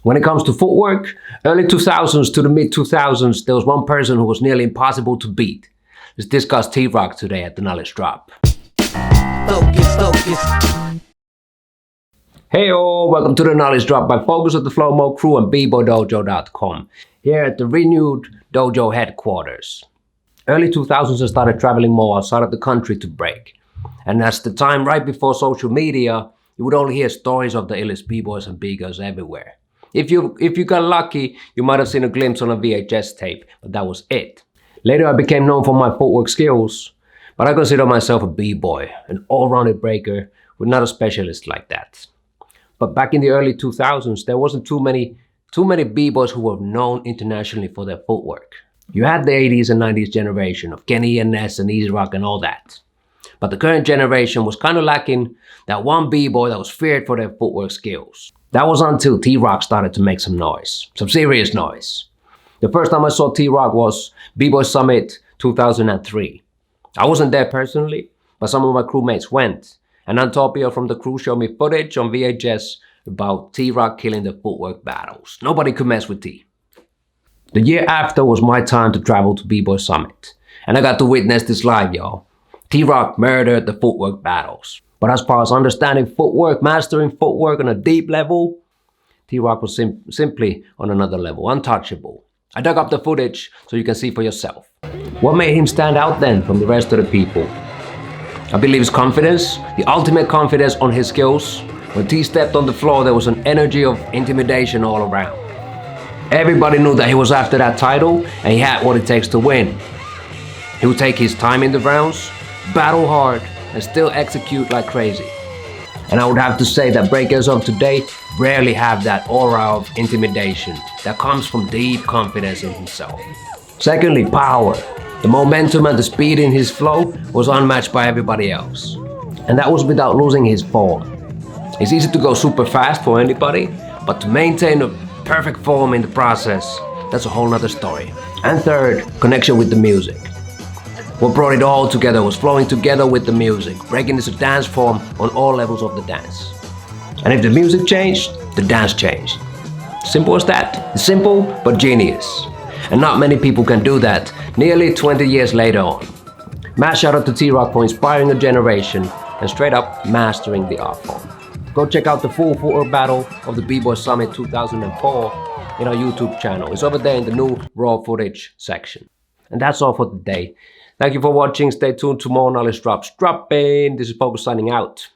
When it comes to footwork, early 2000s to the mid 2000s, there was one person who was nearly impossible to beat. Let's discuss T-Rock today at the Knowledge Drop. Focus. Hey all, welcome to the Knowledge Drop by Focus of the Flow Mo Crew and BBoyDojo.com, here at the renewed dojo headquarters. Early 2000s I started traveling more outside of the country to break. And that's the time right before social media, you would only hear stories of the illest b-boys and b-girls everywhere. If you got lucky, you might have seen a glimpse on a VHS tape, but that was it. Later I became known for my footwork skills, but I consider myself a b-boy, an all-rounded breaker, with not a specialist like that. But back in the early 2000s, there wasn't too many b-boys who were known internationally for their footwork. You had the 80s and 90s generation of Kenny and Ness and Easy Rock and all that. But the current generation was kind of lacking that one b-boy that was feared for their footwork skills. That was until T-Rock started to make some noise, some serious noise. The first time I saw T-Rock was B-Boy Summit 2003. I wasn't there personally, but some of my crewmates went. And Antopia from the crew showed me footage on VHS about T-Rock killing the footwork battles. Nobody could mess with T. The year after was my time to travel to B-Boy Summit. And I got to witness this live, y'all. T-Rock murdered the footwork battles. But as far as understanding footwork, mastering footwork on a deep level, T-Rock was simply on another level, untouchable. I dug up the footage so you can see for yourself. What made him stand out then from the rest of the people? I believe his confidence, the ultimate confidence on his skills. When T stepped on the floor, there was an energy of intimidation all around. Everybody knew that he was after that title and he had what it takes to win. He would take his time in the rounds, battle hard, and still execute like crazy. And I would have to say that breakers of today rarely have that aura of intimidation that comes from deep confidence in himself. Secondly, power. The momentum and the speed in his flow was unmatched by everybody else. And that was without losing his form. It's easy to go super fast for anybody, but to maintain a perfect form in the process, that's a whole nother story. And third, connection with the music. What brought it all together was flowing together with the music, breaking this dance form on all levels of the dance. And if the music changed, the dance changed. Simple as that. Simple, but genius. And not many people can do that nearly 20 years later on. Mad shout out to T-Rock for inspiring a generation and straight up mastering the art form. Go check out the full footwork battle of the B-Boy Summit 2004 in our YouTube channel. It's over there in the new raw footage section. And that's all for today. Thank you for watching. Stay tuned to more knowledge drops dropping. This is Focus signing out.